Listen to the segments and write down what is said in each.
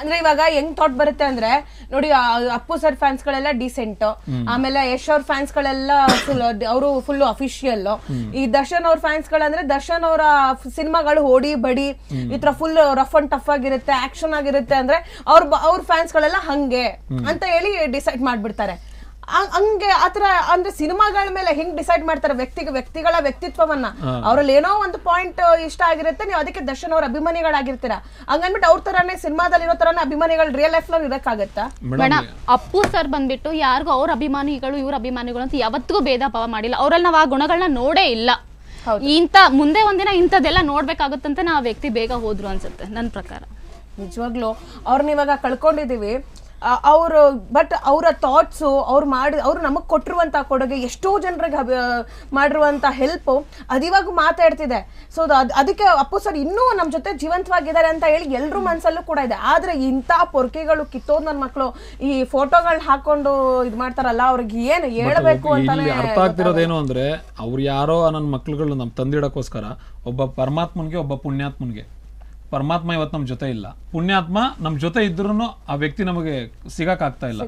ಅಂದ್ರೆ ಇವಾಗ ಹೆಂಗ್ ಥಾಟ್ ಬರುತ್ತೆ ಅಂದ್ರೆ ನೋಡಿ, ಅಪ್ಪು ಸರ್ ಫ್ಯಾನ್ಸ್ ಗಳೆಲ್ಲ ಡಿಸೆಂಟ್, ಆಮೇಲೆ ಯಶ್ ಅವ್ರ ಫ್ಯಾನ್ಸ್ ಗಳೆಲ್ಲ ಅವರು ಫುಲ್ ಅಫಿಷಿಯಲ್. ಈ ದರ್ಶನ್ ಅವ್ರ ಫ್ಯಾನ್ಸ್ ಗಳಂದ್ರೆ ದರ್ಶನ್ ಅವರ ಸಿನಿಮಾಗಳು ಹೊಡಿ ಬಡಿ ಈ ತರ ಫುಲ್ ರಫ್ ಅಂಡ್ ಟಫ್ ಆಗಿರುತ್ತೆ, ಆಕ್ಷನ್ ಆಗಿರುತ್ತೆ ಅಂದ್ರೆ ಅವ್ರ ಫ್ಯಾನ್ಸ್ ಗಳೆಲ್ಲ ಹಂಗೆ ಅಂತ ಹೇಳಿ ಡಿಸೈಡ್ ಮಾಡ್ಬಿಡ್ತಾರೆ. ಹಂಗೆ ಆತರ ಅಂದ್ರೆ ಸಿನಿಮಾಗಳ ಮೇಲೆ ಹೆಂಗ್ ಡಿಸೈಡ್ ಮಾಡ್ತಾರೆ ವ್ಯಕ್ತಿಗಳ ವ್ಯಕ್ತಿತ್ವವನ್ನ. ಅವ್ರಲ್ಲಿ ಏನೋ ಒಂದು ಪಾಯಿಂಟ್ ಇಷ್ಟ ಆಗಿರುತ್ತೆ, ನೀವು ಅದಕ್ಕೆ ದರ್ಶನ್ ಅವ್ರ ಅಭಿಮಾನಿಗಳಾಗಿರ್ತೀರಾ. ಹಂಗನ್ಬಿಟ್ಟು ಅವ್ರ ತರಾನೇ ಸಿನಿಮಾದಲ್ಲಿ ಇರೋ ತರಾನೇ ಅಭಿಮಾನಿಗಳು ರಿಯಲ್ ಲೈಫ್ ನಲ್ಲಿ ಇರಕ್ಕಾಗತ್ತಾ? ಮೇಡಮ್, ಅಪ್ಪು ಸರ್ ಬಂದ್ಬಿಟ್ಟು ಯಾರಿಗೂ ಅವ್ರ ಅಭಿಮಾನಿಗಳು ಇವ್ರ ಅಭಿಮಾನಿಗಳು ಅಂತ ಯಾವತ್ತಿಗೂ ಭೇದ ಭಾವ ಮಾಡಿಲ್ಲ. ಅವ್ರಲ್ಲಿ ನಾವು ಆ ಗುಣಗಳನ್ನ ನೋಡೇ ಇಲ್ಲ. ಇಂತ ಮುಂದೆ ಒಂದಿನ ಇಂಥದ್ದೆಲ್ಲ ನೋಡ್ಬೇಕಾಗುತ್ತಂತ ನಾವು ವ್ಯಕ್ತಿ ಬೇಗ ಹೋದ್ರು ಅನ್ಸುತ್ತೆ ನನ್ನ ಪ್ರಕಾರ. ನಿಜವಾಗ್ಲೂ ಅವ್ರನ್ನ ಇವಾಗ ಕಳ್ಕೊಂಡಿದೀವಿ. ಅವರು ಬಟ್ ಅವರ ಥಾಟ್ಸು ಅವ್ರು ನಮಗ್ ಕೊಟ್ಟಿರುವಂತ ಕೊಡುಗೆ, ಎಷ್ಟೋ ಜನರಿಗೆ ಮಾಡಿರುವಂತ ಹೆಲ್ಪ್ ಅದಿವಾಗ ಮಾತಾಡ್ತಿದೆ. ಸೊ ಅದಕ್ಕೆ ಅಪ್ಪು ಸರ್ ಇನ್ನೂ ನಮ್ ಜೊತೆ ಜೀವಂತವಾಗಿದ್ದಾರೆ ಅಂತ ಹೇಳಿ ಎಲ್ರ ಮನ್ಸಲ್ಲೂ ಕೂಡ ಇದೆ. ಆದ್ರೆ ಇಂತ ಪೊರ್ಕೆಗಳು ಕಿತ್ತೋದ್ ನನ್ನ ಮಕ್ಳು ಈ ಫೋಟೋಗಳು ಹಾಕೊಂಡು ಇದ್ ಮಾಡ್ತಾರಲ್ಲ, ಅವ್ರಿಗೆ ಏನ್ ಹೇಳ್ಬೇಕು ಅಂತಾನೆ ಅರ್ಥ ಆಗ್ತಿರೋದೇನು ಅಂದ್ರೆ, ಅವ್ರು ಯಾರೋ ನನ್ನ ಮಕ್ಳುಗಳು ನಮ್ ತಂದಿಡಕ್ಕೋಸ್ಕರ ಒಬ್ಬ ಪರಮಾತ್ಮನ್ಗೆ ಒಬ್ಬ ಪುಣ್ಯಾತ್ಮನ್ಗೆ, ಪರಮಾತ್ಮ ಇವತ್ತು ನಮ್ಮ ಜೊತೆ ಇಲ್ಲ, ಪುಣ್ಯಾತ್ಮ ನಮ್ಮ ಜೊತೆ ಇದ್ರೂ ಆ ವ್ಯಕ್ತಿ ನಮಗೆ ಸಿಗಕ್ ಆಗ್ತಾ ಇಲ್ಲ.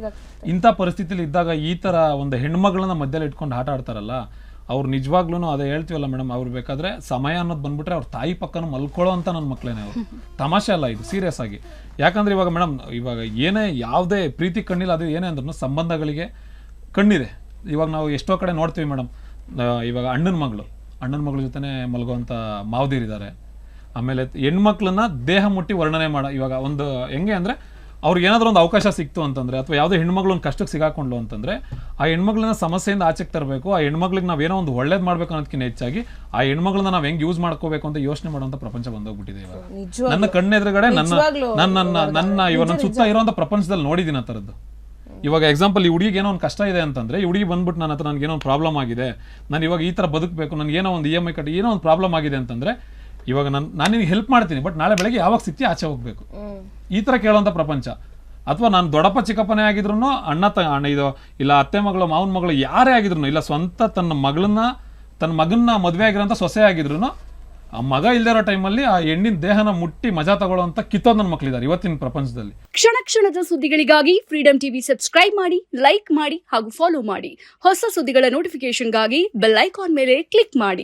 ಇಂಥ ಪರಿಸ್ಥಿತಿಲಿ ಇದ್ದಾಗ ಈ ತರ ಒಂದು ಹೆಣ್ಮಗಳನ್ನ ಮಧ್ಯದಲ್ಲಿ ಇಟ್ಕೊಂಡು ಆಟ ಆಡ್ತಾರಲ್ಲ, ಅವ್ರು ನಿಜವಾಗ್ಲೂ ಅದೇ ಹೇಳ್ತೀವಲ್ಲ ಮೇಡಮ್, ಅವ್ರು ಬೇಕಾದ್ರೆ ಸಮಯ ಅನ್ನೋದು ಬಂದ್ಬಿಟ್ರೆ ಅವ್ರ ತಾಯಿ ಪಕ್ಕನೂ ಮಲ್ಕೊಳ್ಳೋ ಅಂತ ನನ್ನ ಮಕ್ಳೇನೆ. ಅವ್ರು ತಮಾಷೆ ಅಲ್ಲ, ಇದು ಸೀರಿಯಸ್ ಆಗಿ. ಯಾಕಂದ್ರೆ ಇವಾಗ ಮೇಡಮ್, ಇವಾಗ ಏನೇ ಯಾವುದೇ ಪ್ರೀತಿ ಕಣ್ಣಿಲ್ಲ, ಅದು ಏನೇ ಅಂದ್ರೂ ಸಂಬಂಧಗಳಿಗೆ ಕಣ್ಣಿದೆ. ಇವಾಗ ನಾವು ಎಷ್ಟೋ ಕಡೆ ನೋಡ್ತೀವಿ ಮೇಡಮ್, ಇವಾಗ ಅಣ್ಣನ ಮಗಳ ಜೊತೆನೆ ಮಲ್ಗೋಂಥ ಮಾವದಿರಿದ್ದಾರೆ. ಆಮೇಲೆ ಹೆಣ್ಮಕ್ಳನ್ನ ದೇಹ ಮುಟ್ಟಿ ವರ್ಣನೆ ಇವಾಗ ಒಂದು ಹೆಂಗೆ ಅಂದ್ರೆ, ಅವ್ರಿಗೆ ಏನಾದ್ರೂ ಒಂದು ಅವಕಾಶ ಸಿಕ್ತು ಅಂತಂದ್ರೆ, ಅಥವಾ ಯಾವುದೇ ಹೆಣ್ಮಗಳು ಒಂದು ಕಷ್ಟಕ್ಕೆ ಸಿಗಾಕೊಂಡ್ಲು ಅಂತಂದ್ರೆ, ಆ ಹೆಣ್ಮಗಳನ್ನ ಸಮಸ್ಯೆಯಿಂದ ಆಚೆಗೆ ತರಬೇಕು, ಆ ಹೆಣ್ಮಕ್ಳಿಗೆ ನಾವೇನೋ ಒಂದು ಒಳ್ಳೇದು ಮಾಡ್ಬೇಕು ಅನ್ನೋದಕ್ಕಿಂತ ಹೆಚ್ಚಾಗಿ ಆ ಹೆಣ್ಮಗಳನ್ನ ನಾವ್ ಹೆಂಗ್ ಯೂಸ್ ಮಾಡ್ಕೋಬೇಕು ಅಂತ ಯೋಚನೆ ಮಾಡುವಂತ ಪ್ರಪಂಚ ಬಂದೋಗ್ಬಿಟ್ಟಿದೆ ಇವಾಗ. ನನ್ನ ಕಣ್ಣೆದುರುಗಡೆ ನನ್ನ ಇವಾಗ ನನ್ನ ಸುತ್ತ ಇರೋಂಥ ಪ್ರಪಂಚದಲ್ಲಿ ನೋಡಿದೀನಿ ಆ ಥರದ್ದು. ಇವಾಗ ಎಕ್ಸಾಂಪಲ್, ಈ ಹುಡುಗಿಗೆ ಏನೋ ಒಂದು ಕಷ್ಟ ಇದೆ ಅಂತಂದ್ರೆ, ಈ ಹುಡುಗಿ ಬಂದ್ಬಿಟ್ಟು ನನ್ನ ಹತ್ರ ನನಗೆ ಏನೋ ಒಂದು ಪ್ರಾಬ್ಲಮ್ ಆಗಿದೆ, ನಾನು ಇವಾಗ ಈ ತರ ಬದುಕಬೇಕು, ನನಗೆ ಏನೋ ಒಂದು EMI ಕಟ್ಟಿ ಏನೋ ಒಂದು ಪ್ರಾಬ್ಲಮ್ ಆಗಿದೆ ಅಂತಂದ್ರೆ, ಇವಾಗ ನಾನು ನಿನಗೆ ಹೆಲ್ಪ್ ಮಾಡ್ತೀನಿ, ಬಟ್ ನಾಳೆ ಬೆಳಗ್ಗೆ ಯಾವಾಗ ಸಿಗ್ತಿ ಆಚೆ ಹೋಗ್ಬೇಕು, ಈ ತರ ಕೇಳೋಂಥ ಪ್ರಪಂಚ. ಅಥವಾ ನಾನು ದೊಡ್ಡಪ್ಪ ಚಿಕ್ಕಪ್ಪನೇ ಆಗಿದ್ರು, ಅಣ್ಣ ಇದು ಇಲ್ಲ ಅತ್ತೆ ಮಗಳು ಮಾವನ ಮಗಳು ಯಾರೇ ಆಗಿದ್ರು, ಇಲ್ಲ ಸ್ವಂತ ತನ್ನ ಮಗನ್ನ ಮದುವೆ ಆಗಿರೋಂಥ ಸೊಸೆ ಆಗಿದ್ರು, ಆ ಮಗ ಇಲ್ದೇ ಇರೋ ಟೈಮಲ್ಲಿ ಆ ಹೆಣ್ಣಿನ ದೇಹನ ಮುಟ್ಟಿ ಮಜಾ ತಗೊಳ್ಳೋಂಥ ಕಿತ್ತೋದ್ ನನ್ನ ಮಕ್ಕಳಿದ್ದಾರೆ ಇವತ್ತಿನ ಪ್ರಪಂಚದಲ್ಲಿ. ಕ್ಷಣ ಕ್ಷಣದ ಸುದ್ದಿಗಳಿಗಾಗಿ ಫ್ರೀಡಂ ಟಿವಿ ಸಬ್ಸ್ಕ್ರೈಬ್ ಮಾಡಿ, ಲೈಕ್ ಮಾಡಿ ಹಾಗೂ ಫಾಲೋ ಮಾಡಿ. ಹೊಸ ಸುದ್ದಿಗಳ ನೋಟಿಫಿಕೇಶನ್ಗಾಗಿ ಬೆಲ್ ಐಕಾನ್ ಮೇಲೆ ಕ್ಲಿಕ್ ಮಾಡಿ.